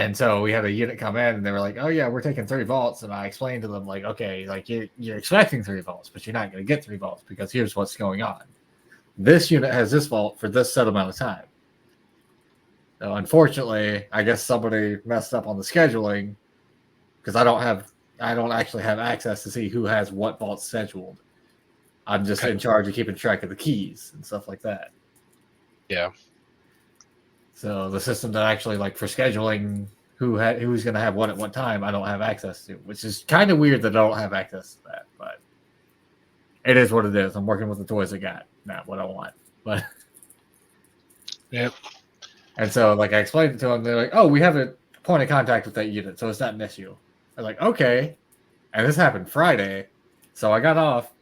And so we had a unit come in, and they were like, "Oh yeah, we're taking 3 vaults." And I explained to them like, "Okay, like you're expecting 3 vaults, but you're not going to get 3 vaults because here's what's going on. This unit has this vault for this set amount of time. So unfortunately, I guess somebody messed up on the scheduling because I don't actually have access to see who has what vault scheduled. I'm just in charge of keeping track of the keys and stuff like that. Yeah. So the system that actually like for scheduling who's going to have what at what time, I don't have access to, which is kind of weird that I don't have access to that. But it is what it is. I'm working with the toys I got, not what I want. But yep. And so like I explained it to them, they're like, "Oh, we have a point of contact with that unit, so it's not an issue." I'm like, "Okay." And this happened Friday, so I got off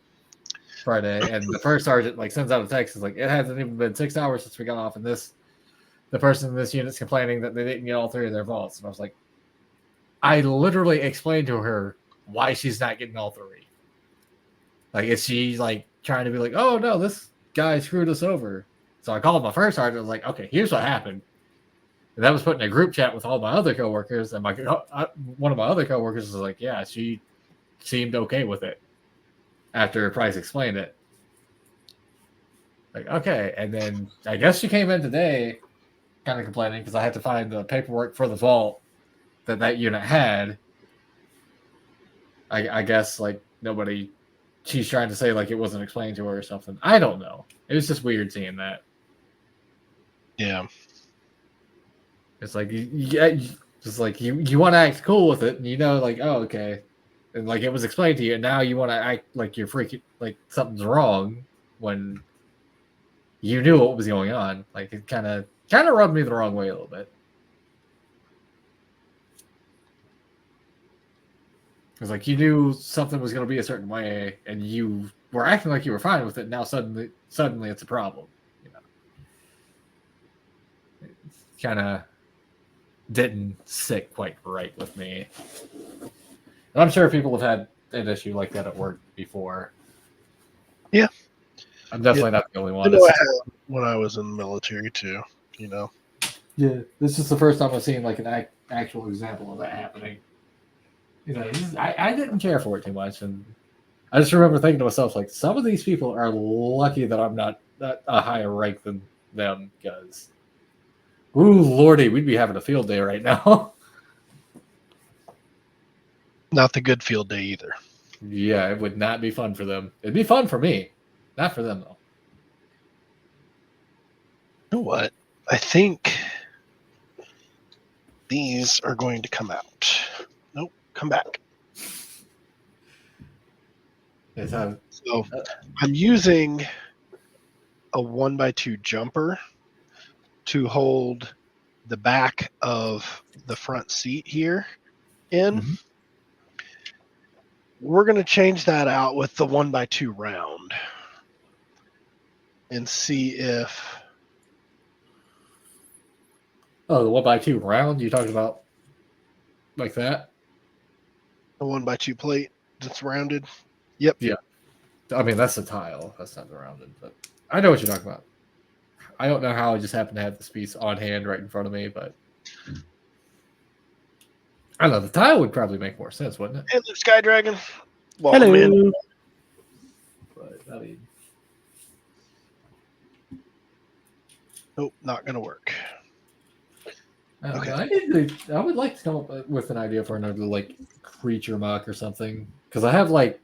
Friday, and the first sergeant like sends out a text. It's like, "It hasn't even been 6 hours since we got off, and the person in this unit's complaining that they didn't get all 3 of their vaults." And I was like, I literally explained to her why she's not getting all 3. Like, is she like trying to be like, "Oh no, this guy screwed us over"? So I called my first sergeant. I was like, "Okay, here's what happened." And that was put in a group chat with all my other coworkers, and one of my other coworkers was like, "Yeah, she seemed okay with it." After Price explained it, like, okay, and then I guess she came in today, kind of complaining because I had to find the paperwork for the vault that unit had. I guess like nobody, she's trying to say like it wasn't explained to her or something. I don't know. It was just weird seeing that. Yeah. It's like just like you want to act cool with it, and like, oh, okay, and like it was explained to you, and now you want to act like you're freaking like something's wrong when you knew what was going on. Like it kind of rubbed me the wrong way a little bit. It's like you knew something was going to be a certain way, and you were acting like you were fine with it. Now suddenly it's a problem. It's kind of didn't sit quite right with me. And I'm sure people have had an issue like that at work before. Yeah. I'm definitely not the only one. I know I had when I was in the military too, Yeah, this is the first time I've seen like an actual example of that happening. I didn't care for it too much, and I just remember thinking to myself, like, some of these people are lucky that I'm not a higher rank than them, because, ooh, lordy, we'd be having a field day right now. Not the good field day either. Yeah, it would not be fun for them. It'd be fun for me, not for them though. You know what? I think these are going to come out. Nope, come back. So I'm using a 1x2 jumper to hold the back of the front seat here in. Mm-hmm. We're going to change that out with the 1x2 round and see if... Oh, the 1x2 round you talking about like that? The 1x2 plate that's rounded? Yep. Yeah. I mean, that's the tile. That's not the rounded, but I know what you're talking about. I don't know how I just happened to have this piece on hand right in front of me, but I don't know. The tile would probably make more sense, wouldn't it? Hello, Sky Dragon. Welcome Hello. In. But, I mean... Nope, not going to work. Okay. I would like to come up with an idea for another like creature mock or something, because I have like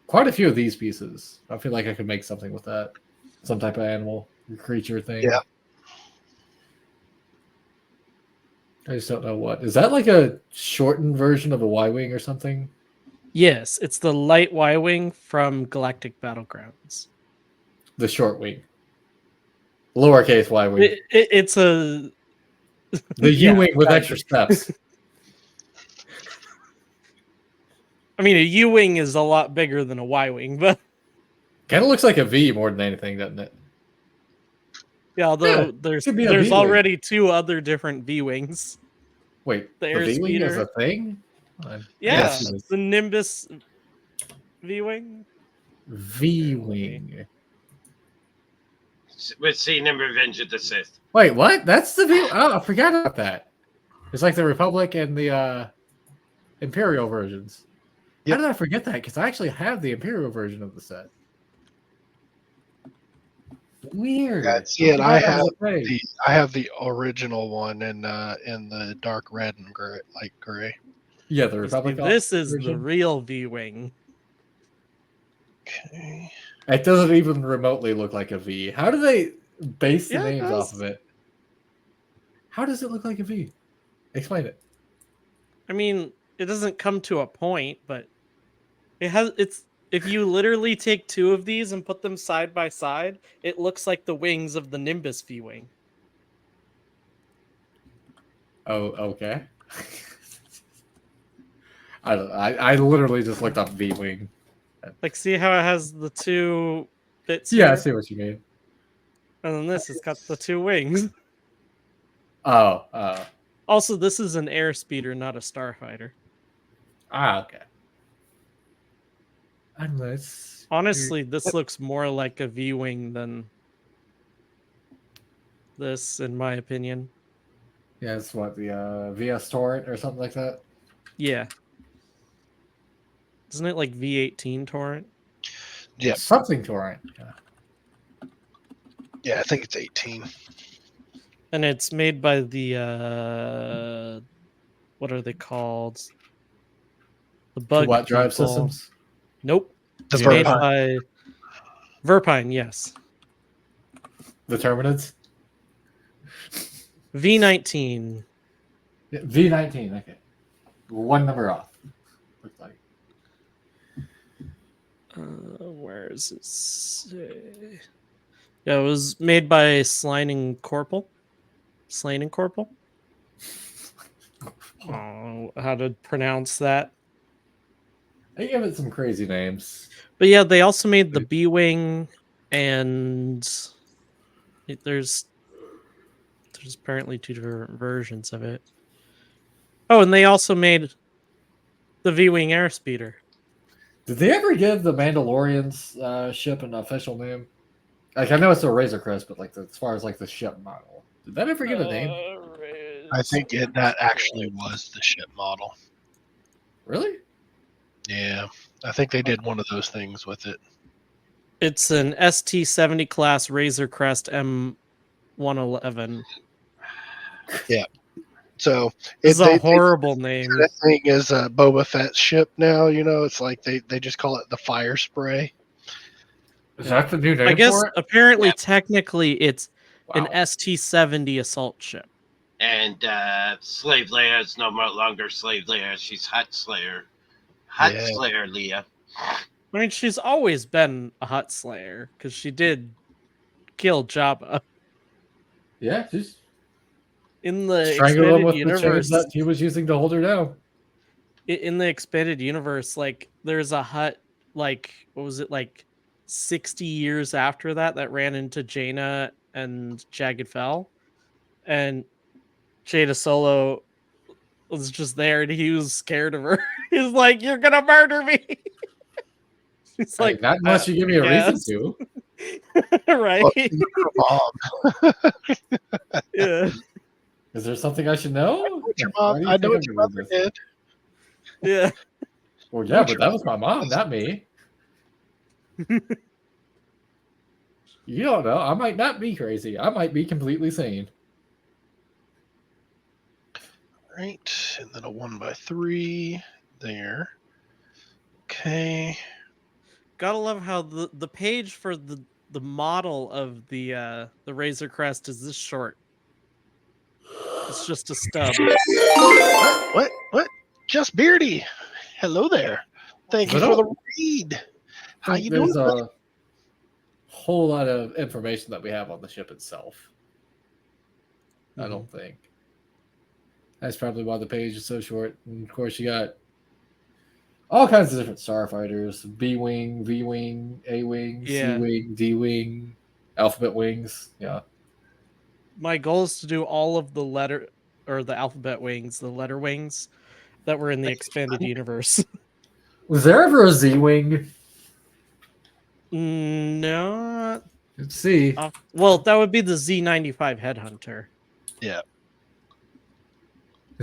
quite a few of these pieces. I feel like I could make something with that, some type of animal creature thing. Yeah. I just don't know what is that, like a shortened version of a Y-wing or something. Yes, it's the light Y-wing from Galactic Battlegrounds. The short wing, lowercase Y-wing. It's a. The U-wing with extra steps. I mean, a U-wing is a lot bigger than a Y-wing, but kind of looks like a V more than anything, doesn't it? Yeah, although there's already 2 other different V-wings. Wait, the V-wing is a thing? Yeah, the Nimbus V-wing. V-wing. With C number Revenge of the Sith. Wait, what? That's the V. Oh, I forgot about that. It's like the Republic and the Imperial versions. Yep. How did I forget that? Because I actually have the Imperial version of the set. Weird. Yeah, see, and I have the the original one in the dark red and gray, light gray. Yeah, the You Republic. see, this is the version. real V-wing. Okay. It doesn't even remotely look like a V. How do they base the Yeah, it names does. off of it? How does it look like a V? Explain it. I mean, it doesn't come to a point, but it's if you literally take two of these and put them side by side, it looks like the wings of the Nimbus V-wing. Oh, okay. I literally just looked up V-wing. Like, see how it has the two bits Yeah, I here? see what you mean. And then this has got the two wings. Oh, Also, this is an airspeeder, not a starfighter. okay. Unless Honestly, this looks more like a V-wing than this, in my opinion. yeah, it's what the VS Torrent or something like that. Yeah. Isn't it like V18 torrent? Yeah, Something Torrent. yeah, I think it's 18. And it's made by the what are they called? The bug What drive people. systems? Nope. The It's made Verpine. by Verpine, yes. The Terminids? V19. Yeah, V19, okay. One number off. Looks like. Where is it? Say? Yeah, it was made by Slining Corporal. Slaning Corporal. Oh, how to pronounce that? They give it some crazy names. But yeah, they also made the B-wing, and there's apparently two different versions of it. Oh, and they also made the V-wing airspeeder. Did they ever give the Mandalorian's ship an official name? Like I know it's a Razor Crest, but like as far as like the ship model, did that ever get a name? I think that actually was the ship model. Really? Yeah, I think they did one of those things with it. It's an ST-70 class Razor Crest M111. Yeah. So It's a horrible name. That thing is a Boba Fett ship now. You know, it's like they just call it the Fire Spray. Is that the new name I guess for it? apparently, technically, it's Wow. an ST-70 assault ship. And Slave Leia is no longer Slave Leia. She's Hut Slayer. Hut Slayer Leia. I mean, she's always been a Hut Slayer because she did kill Jabba. Yeah, she's in the strangled him with expanded the universe. chains that he was using to hold her down. In the expanded universe, like there's a Hut, like what was it, like 60 years after that ran into Jaina and Jagged Fell, and Jada Solo was just there and he was scared of her. He's like, "You're gonna murder me." She's like, not unless you give me a reason to. Right? Yeah. Is there something I should know? I know what your mother did. Yeah. Well, yeah, but that was my mom, not me. You don't know. I might not be crazy. I might be completely sane. Right, and then a 1x3 there. Okay. Gotta love how the page for the model of the Razor Crest is this short. It's just a stub. What? Just Beardy. Hello there. Thank you for the read. How you doing? There's a whole lot of information that we have on the ship itself. I don't think. That's probably why the page is so short. And of course, you got all kinds of different starfighters: B-wing, V-wing, A-wing, C-wing, D-wing, alphabet wings. Yeah. My goal is to do all of the alphabet wings, the letter wings that were in the expanded universe. Was there ever a Z-wing? No. Let's see. Well, that would be the Z95 Headhunter. Yeah.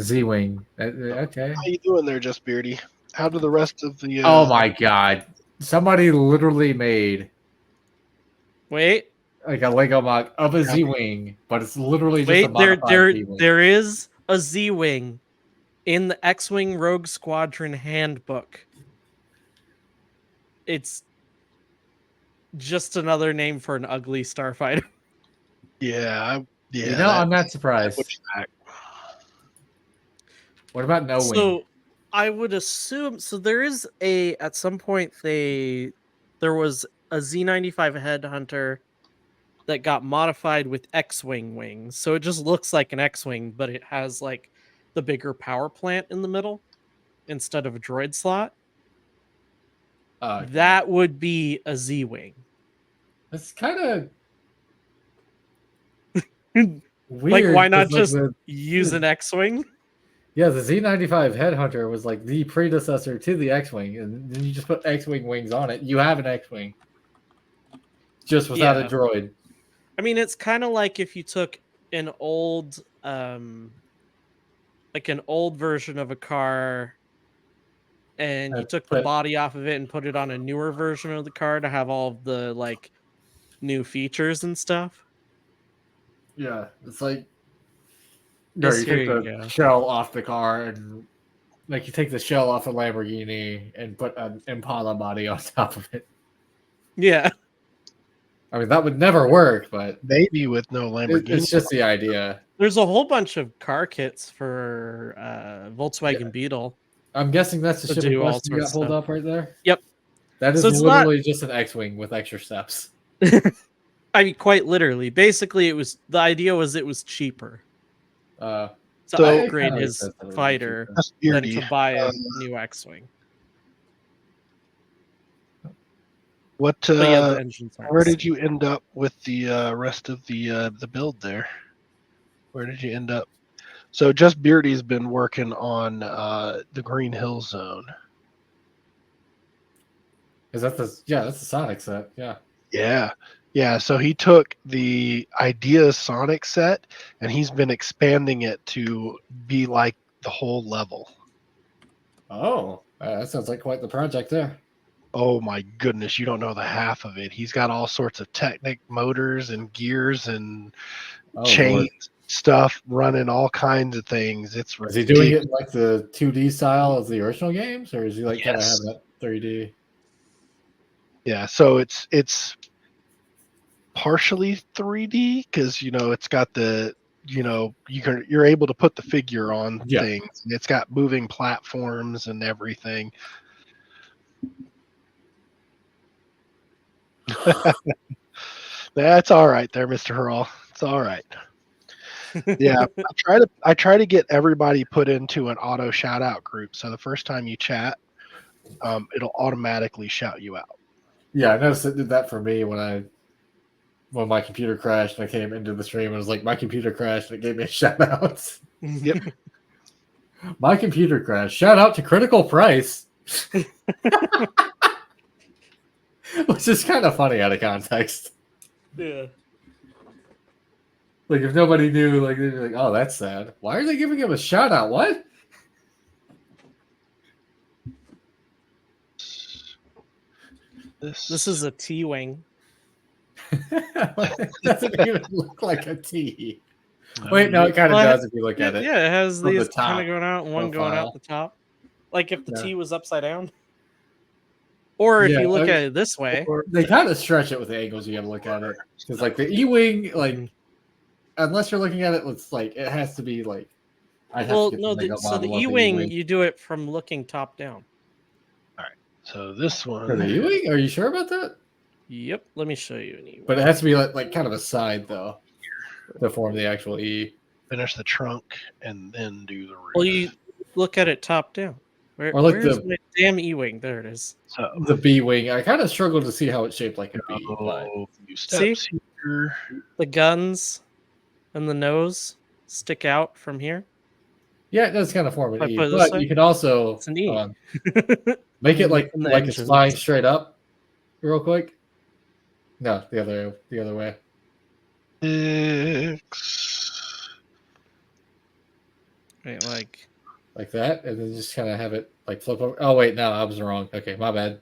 Z-wing. Okay. How you doing there, Just Beardy? How do the rest of the? Oh my god! Somebody literally made Wait, like a Lego mod of a Z-wing, but it's literally just a wait. modified Z-wing. There is a Z-wing in the X-wing Rogue Squadron handbook. It's just another name for an ugly starfighter. Yeah, You know, I'm not surprised. Back. What about no wing? So I would assume there is at some point there was a Z95 headhunter that got modified with X-wing wings. So it just looks like an X-wing, but it has like the bigger power plant in the middle instead of a droid slot. Okay. That would be a Z-wing. It's kind of Like, weird. why not 'cause, like, just use an X-wing? Yeah, the Z95 Headhunter was like the predecessor to the X-Wing, and then you just put X-Wing wings on it. You have an X-Wing, just without a Yeah. droid. I mean, it's kind of like if you took an old, like an old version of a car, and you took the body off of it and put it on a newer version of the car to have all of the like new features and stuff. Yeah, it's like Yes, you here take you the go. shell off the car, and like you take the shell off a Lamborghini and put an Impala body on top of it. Yeah. I mean, that would never work, but Maybe with no Lamborghini. it's just the idea. There's a whole bunch of car kits for Volkswagen Beetle. I'm guessing that's the To shipping do all question you got sorts of pulled stuff. up right there. Yep. That is So it's literally just an X-wing with extra steps. I mean, quite literally. Basically, the idea was it was cheaper to So- upgrade his fighter Just than Beardy. to buy a new X-wing. What? But yeah, the engines aren't Where the did same. you end up with the rest of the build there? Where did you end up? So Just Beardy's been working on the Green Hill Zone. Is that that's the Sonic set? Yeah. Yeah. So he took the idea Sonic set and he's been expanding it to be like the whole level. Oh, that sounds like quite the project there. Oh my goodness, you don't know the half of it. He's got all sorts of Technic motors and gears and chains, Lord. stuff running all kinds of things. It's Is he doing it like the 2D style of the original games, or is he like trying to have that 3D? Yeah, so it's partially 3D because it's got the you're able to put the figure on things. And it's got moving platforms and everything. That's all right there, Mr. Hurl. It's all right. Yeah, I try to get everybody put into an auto shout out group. So the first time you chat, it'll automatically shout you out. Yeah, I noticed it did that for me when my computer crashed and I came into the stream and it was like my computer crashed and it gave me a shout out. Yep. My computer crashed. Shout out to Critical Price. Which is kind of funny out of context. Yeah. Like if nobody knew, like they'd be like, "Oh, that's sad. Why are they giving him a shout out? What?" This is a T-wing. It doesn't even look like a T. Wait, no, it kind of does if you look at it. Yeah, it has From the these kind top of going out and one going profile. out the top. Like if the Yeah. T was upside down. Or if Yeah, you look at it this way. They kind of stretch it with the angles you got to look at it. Because like the E-wing, like unless you're looking at it, it's like it has to be like. Well, no, so the E-wing, you do it from looking top down. All right. So this one. For the E-wing, are you sure about that? Yep. Let me show you an E-wing. But it has to be like kind of a side though, to form the actual E. Finish the trunk and then do the roof. Well, you look at it top down. Or like where's my damn E-wing? There it is. So the B-wing. I kind of struggle to see how it's shaped like a B. But few steps here. The guns and the nose stick out from here. yeah, it does kind of form If I an E. put it this But way, you can also it's an E. make it like And the it's engines. flying straight up, real quick. No, the other way. Right, like that, and then just kind of have it like flip over. Oh wait, no, I was wrong. Okay, my bad.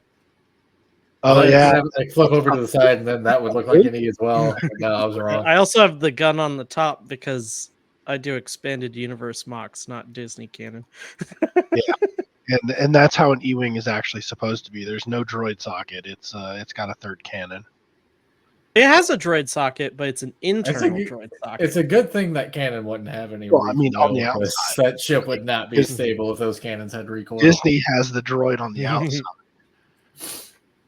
I Oh thought I was yeah, gonna have it like flip over to the side, and then that would look like an E as well. But no, I was wrong. I also have the gun on the top because I do expanded universe mocks, not Disney canon. and that's how an E-wing is actually supposed to be. There's no droid socket. It's got a third cannon. It has a droid socket, but it's an It's internal a, droid socket. it's a good thing that cannon wouldn't have any Well, I mean, on the recoil, 'cause outside. that ship would not be Disney- stable if those cannons had recoil. Disney has the droid on the outside.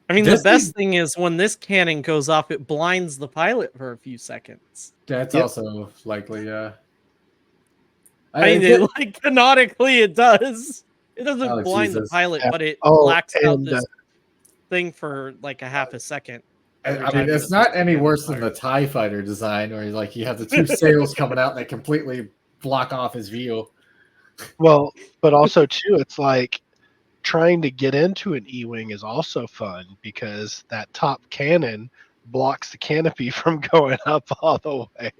I mean, Disney- the best thing is when this cannon goes off, it blinds the pilot for a few seconds. That's Yep. also likely, yeah. I mean, like canonically, it does. It doesn't Oh, blind the Jesus. pilot, Yeah. but it Oh, blacks out and, this thing for like a half a second. every I mean, time it's the not any cannon worse than fires. the TIE fighter design, where like you have the two sails coming out that completely block off his view. well, but also too, it's like trying to get into an E-wing is also fun because that top cannon blocks the canopy from going up all the way.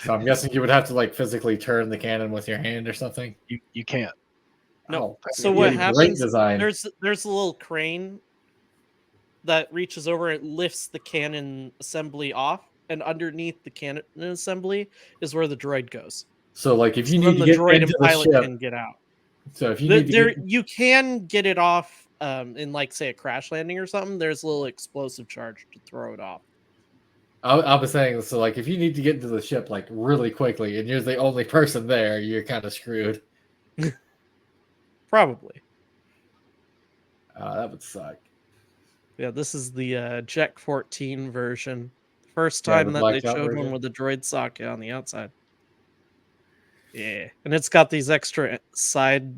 So I'm guessing you would have to like physically turn the cannon with your hand or something. You can't. No. Oh, So yeah, what great happens? design. There's a little crane that reaches over and lifts the cannon assembly off, and underneath the cannon assembly is where the droid goes. So like if you So need then to the get droid into and the pilot ship, can get out. so if you need to There, get, you can get it off in like say a crash landing or something. There's a little explosive charge to throw it off. I was saying, so like if you need to get into the ship like really quickly and you're the only person there, you're kind of screwed. Probably. That would suck. Yeah, this is the Jet 14 version. First Yeah, time the that blacked they out showed one version. with a droid socket on the outside. Yeah, and it's got these extra side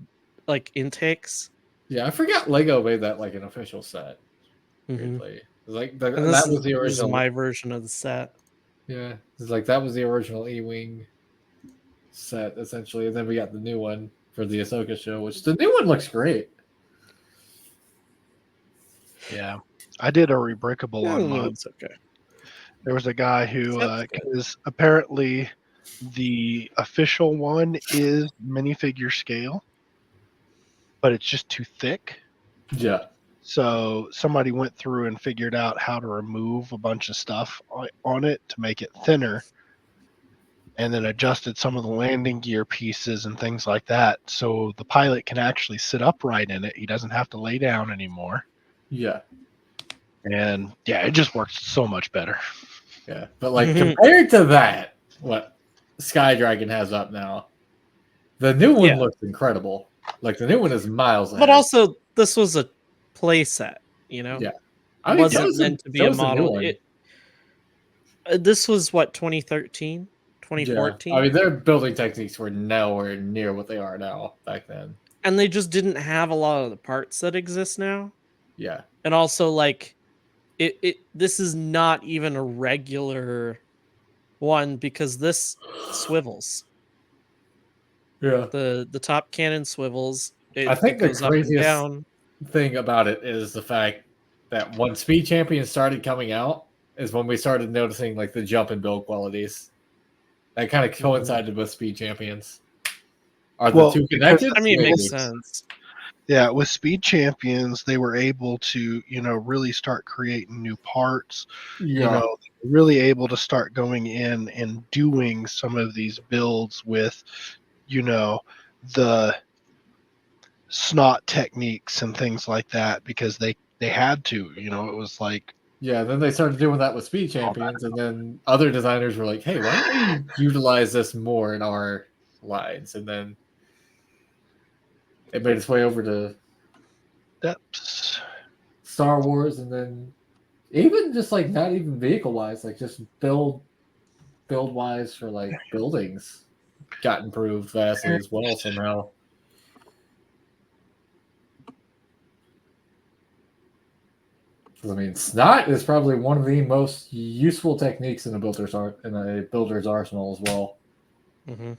like intakes. Yeah, I forgot Lego made that like an official set. Mhm. Weirdly, like And that this was the this is original. my version of the set. Yeah, it's like that was the original E-wing set essentially, and then we got the new one for the Ahsoka show, which the new one looks great. Yeah. I did a rebrickable on mine. It's okay. There was a guy who, That's good. because apparently the official one is minifigure scale, but it's just too thick. Yeah, So somebody went through and figured out how to remove a bunch of stuff on it to make it thinner, and then adjusted some of the landing gear pieces and things like that. So the pilot can actually sit upright in it. He doesn't have to lay down anymore. yeah, And yeah, it just works so much better. yeah. But like compared to that, what Sky Dragon has up now, the new one Yeah. looks incredible. Like the new one is miles ahead. But also, this was a play set, you know? Yeah. It wasn't meant to be so a was the new model. one. This was what, 2013? Yeah. 2014? I mean, their building techniques were nowhere near what they are now back then. And they just didn't have a lot of the parts that exist now. Yeah. And also, like, this is not even a regular one because this swivels. Yeah. The top cannon swivels. I think it the goes up and craziest down. thing about it is the fact that when Speed Champions started coming out is when we started noticing like the jump in build qualities. That kind of coincided with Speed Champions. Are the two connected? I mean, it Maybe. makes sense. Yeah, with Speed Champions, they were able to, really start creating new parts. Yeah. Really able to start going in and doing some of these builds with, the snot techniques and things like that because they had to. It was like, Yeah, then they started doing that with Speed Champions, and then other designers were like, "Hey, why don't we utilize this more in our lines?" And then it made its way over to that's Star Wars, and then even just like not even vehicle wise, like just build wise for like buildings got improved vastly as well somehow. I mean, snot is probably one of the most useful techniques in a builder's arsenal as well. Mm-hmm.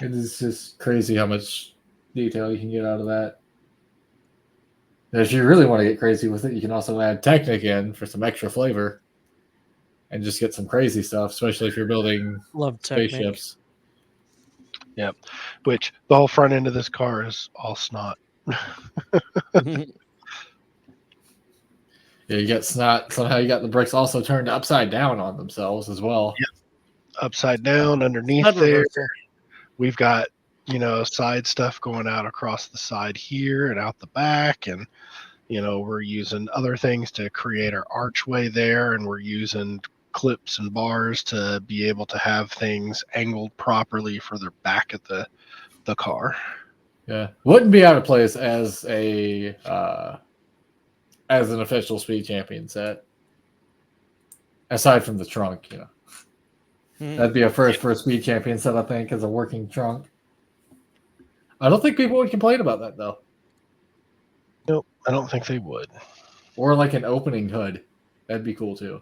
It is just crazy how much detail you can get out of that. And if you really want to get crazy with it, you can also add Technic in for some extra flavor and just get some crazy stuff, especially if you're building Love Technic. spaceships. Yep. Which the whole front end of this car is all snot. Yeah, you get snot. Somehow you got the bricks also turned upside down on themselves as well. Yep. Upside down underneath Side there. reversal. We've got, side stuff going out across the side here and out the back. And, we're using other things to create our archway there. And we're using clips and bars to be able to have things angled properly for the back of the car. Yeah, wouldn't be out of place as an official Speed Champion set. Aside from the trunk, that'd be a first for a Speed Champion set, I think, as a working trunk. I don't think people would complain about that though. Nope, I don't think they would. Or like an opening hood, that'd be cool too.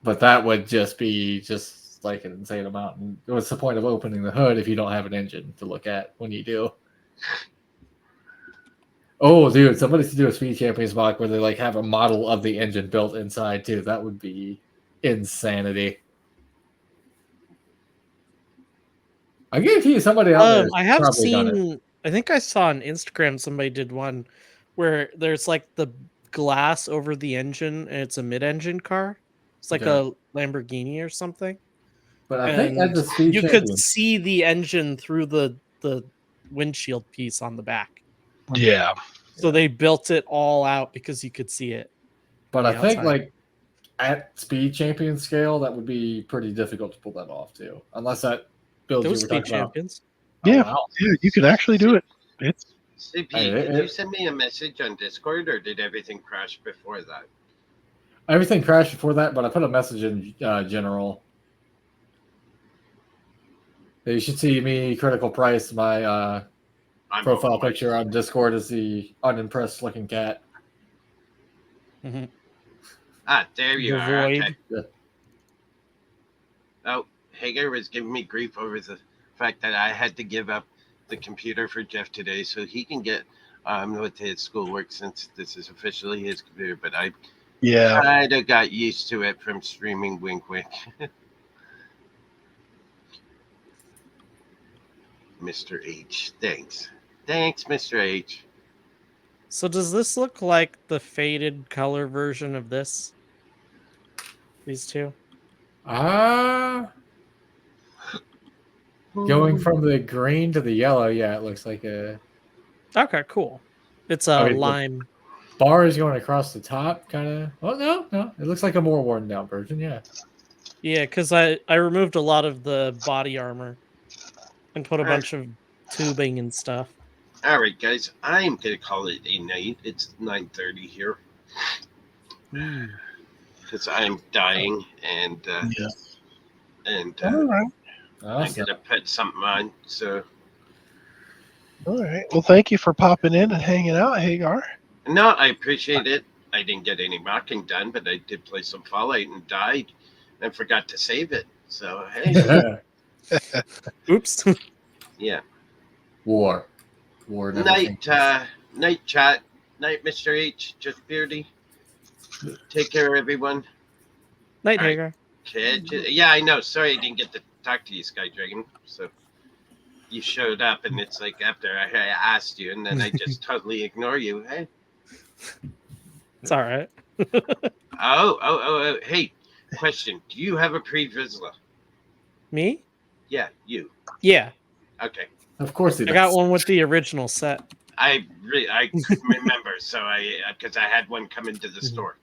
But that would just be like an insane amount. And what's the point of opening the hood if you don't have an engine to look at when you do? Oh, dude, somebody should do a Speed Champions mock where they like have a model of the engine built inside too. That would be insanity. I guarantee you somebody out there I has have probably done it. seen. I think I saw on Instagram somebody did one where there's like the glass over the engine and it's a mid-engine car. It's like Okay. a Lamborghini or something. But I think at And the Speed you could Champions, see the engine through the windshield piece on the back. Yeah. So they built it all out because you could see it. but the I think outside. like at Speed Champion scale, that would be pretty difficult to pull that off too, unless that build you Those were Speed talking about. Champions. Yeah. Oh, wow. Yeah, you can actually do it. It's CP, Hey, did you send me a message on Discord, or did everything crash before that? Everything crashed before that, but I put a message in general. You should see me, Critical Price, my I'm profile on my- picture on Discord is the unimpressed looking cat. Ah, there you The are. void. Okay. Yeah. Oh, Hager was giving me grief over the fact that I had to give up the computer for Jeff today so he can get with his schoolwork, since this is officially his computer. But I kind of got used to it from streaming. Wink, wink. Mr. H. Thanks, Mr. H. So does this look like the faded color version of this? These two? Going from the green to the yellow, yeah, it looks like a. Okay, cool. It's a lime. Bar is going across the top, kind of. Oh no, it looks like a more worn down version. Yeah. Yeah, because I removed a lot of the body armor and put a bunch of tubing and stuff. All right, guys, I'm gonna call it a night. It's 9:30 here because I'm dying, and all right. I'm gonna put something on. So, All right. Well, thank you for popping in and hanging out, Hagar. no, I appreciate it. I didn't get any mocking done, but I did play some Fallout and died and forgot to save it. So, hey, Oops. yeah. War. Night chat. Night, Mr. H. Just Beardy. Take care, everyone. Night, All right. Hagar. Kid. Yeah, I know. Sorry I didn't get to talk to you, Sky Dragon. So you showed up, and it's like after I asked you, and then I just totally ignore you. Hey. It's all right. Oh. Hey, question. Do you have a pre-Vizsla? Me? Yeah, you. Yeah. Okay. Of course, he I got one with the original set. I couldn't remember, so because I had one come into the store,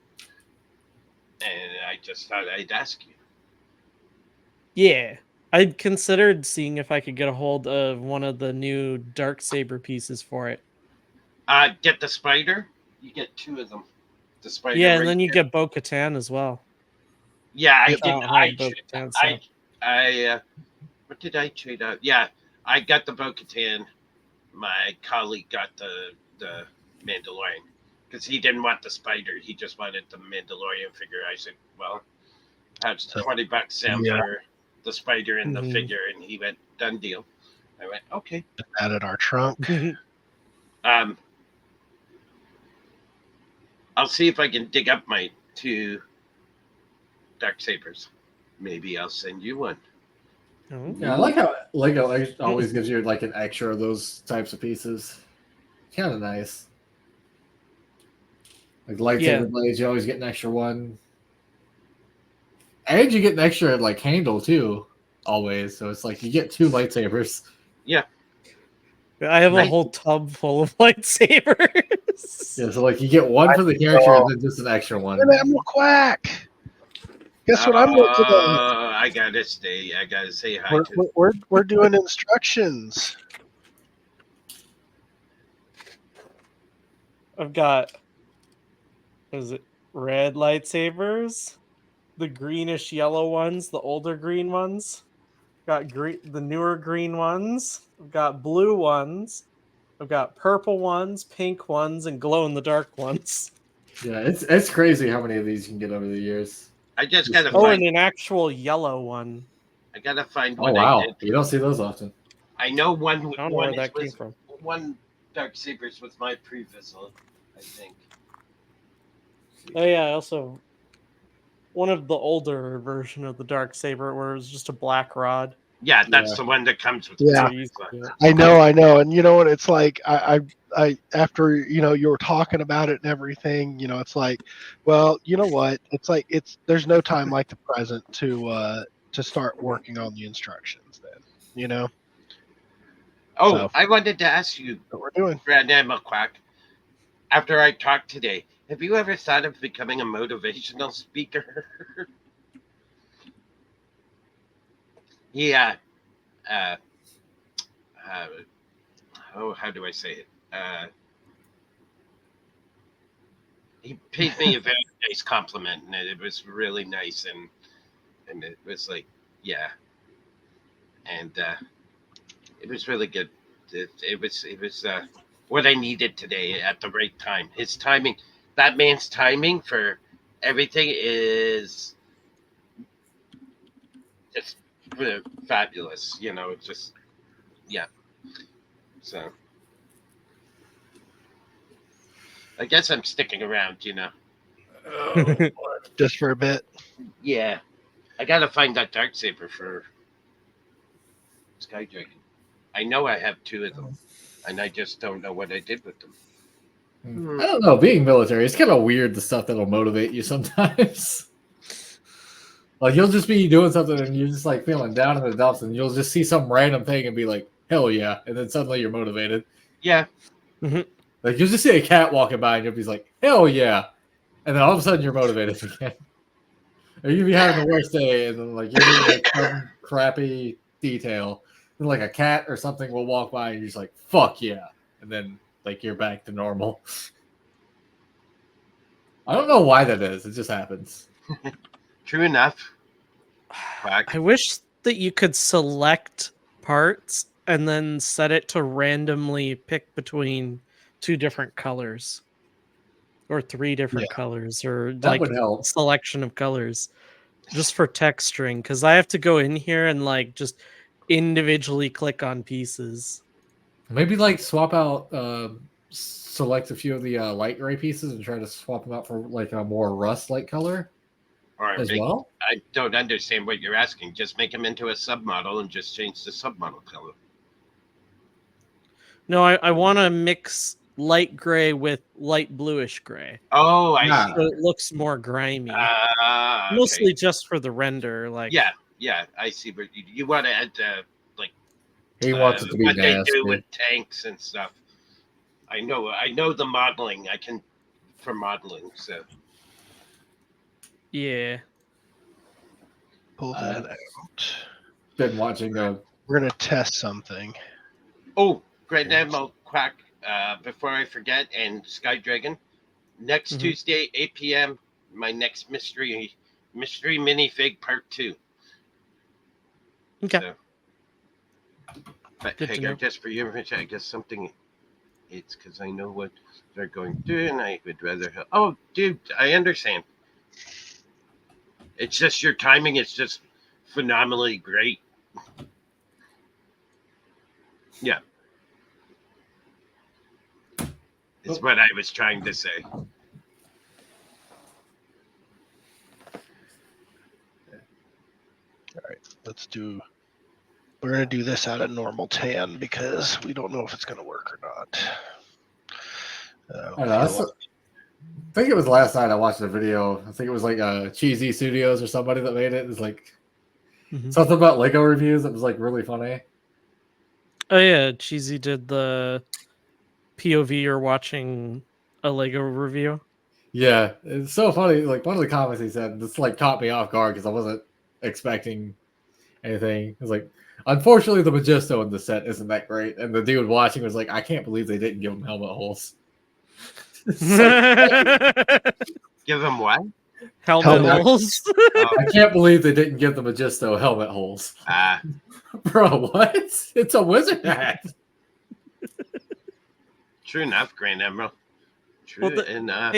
and I just thought I'd ask you. Yeah. I considered seeing if I could get a hold of one of the new Darksaber pieces for it. Get the spider. You get 2 of them. The spider. Yeah, and then you get Bo-Katan as well. Yeah, what did I trade out? Yeah, I got the Bo-Katan. My colleague got the Mandalorian because he didn't want the spider. He just wanted the Mandalorian figure. I said, well, perhaps $20 Sam for the spider and the figure, and he went, done deal. I went, okay. Added our trunk. I'll see if I can dig up my 2 Darksabers. Maybe I'll send you one. Oh. Yeah, I like how Lego always gives you like an extra of those types of pieces. Kind of nice. Like lightsaber blades, you always get an extra one, and you get an extra like handle too, always. So it's like you get 2 lightsabers. Yeah. I have a Nice. whole tub full of lightsabers. Yeah, so like you get one for the character and then just an extra one. Admiral Quack. Guess what I'm looking at? I gotta say hi to. We're doing instructions. I've got, is it red lightsabers, the greenish yellow ones, the older green ones. Got the newer green ones. I've got blue ones. I've got purple ones, pink ones, and glow in the dark ones. Yeah, it's crazy how many of these you can get over the years. I just gotta Oh, find. and an actual yellow one. I gotta find Oh what I wow, did. you don't see those often. I know one. I don't know One where that came was from. one Dark Sabers was my previous one, I think. Oh yeah, also one of the older version of the dark saber where it was just a black rod. Yeah, that's Yeah. the one that comes with. Yeah. the I know, and you know what? It's like I after you were talking about it and everything. It's like, well, you know what? It's like there's no time like the present to start working on the instructions. Then Oh, So- I wanted to ask you, what we're doing. Grand Admiral Quack. After I talked today, have you ever thought of becoming a motivational speaker? Yeah. How do I say it? He paid me a very nice compliment, and it was really nice, and it was like, yeah, and it was really good. It was what I needed today at the right time. His timing, that man's timing for everything is just fabulous. It's just yeah. So I guess I'm sticking around. Just for a bit. Yeah, I gotta find that dark saber for Sky Dragon. I know I have 2 of them, and I just don't know what I did with them. I don't know. Being military, it's kind of weird the stuff that'll motivate you sometimes. Like you'll just be doing something and you're just like feeling down in the dumps, and you'll just see some random thing and be like, "Hell yeah!" And then suddenly you're motivated. Yeah. Like you'll just see a cat walking by and you'll be like, "Hell yeah!" And then all of a sudden you're motivated again. Or you'll be having the worst day, and then like you're doing like some crappy detail, and like a cat or something will walk by, and you're just like, "Fuck yeah!" And then like you're back to normal. I don't know why that is. It just happens. True enough. Quack. I wish that you could select parts and then set it to randomly pick between 2 different colors or 3 different colors, or That like would help. selection of colors just for texturing, because I have to go in here and like just individually click on pieces. Maybe like swap out, select a few of the light gray pieces and try to swap them out for like a more rust-like color Or as well. I don't understand what you're asking. Just make them into a submodel and just change the submodel color. No, I want to mix light gray with light bluish gray. Oh, I Yeah. see. So it looks more grimy. Okay. Mostly just for the render. Like Yeah, I see. But you want to add He wants it to be what they nasty. do with tanks and stuff. I know the modeling. I can for modeling. So yeah. Pull that out. Been watching We're gonna test something. oh, Grand Admiral Quack. Before I forget, and Sky Dragon, next Tuesday, 8 p.m. My next mystery minifig part 2. Okay. So, but Good to hey, know. just for your information, I guess something. It's because I know what they're going to do, and I would rather have. Oh, dude, I understand. It's just your timing is just phenomenally great. Yeah. Is what I was trying to say. All right, let's do We're gonna do this out of normal tan because we don't know if it's gonna work or not. I don't know. I think it was last night I watched a video. I think it was like Cheesy Studios or somebody that made it. It's like something about Lego reviews that was like really funny. Oh yeah, Cheesy did the POV or watching a Lego review. Yeah, it's so funny. Like one of the comments he said, this like caught me off guard because I wasn't expecting anything. It was like, unfortunately, the Magisto in the set isn't that great. And the dude watching was like, I can't believe they didn't give him helmet holes. Like, Give them what? Helmet holes. I can't believe they didn't give the Magisto helmet holes. Bro, what? It's a wizard hat. True enough, Grand Admiral. True enough.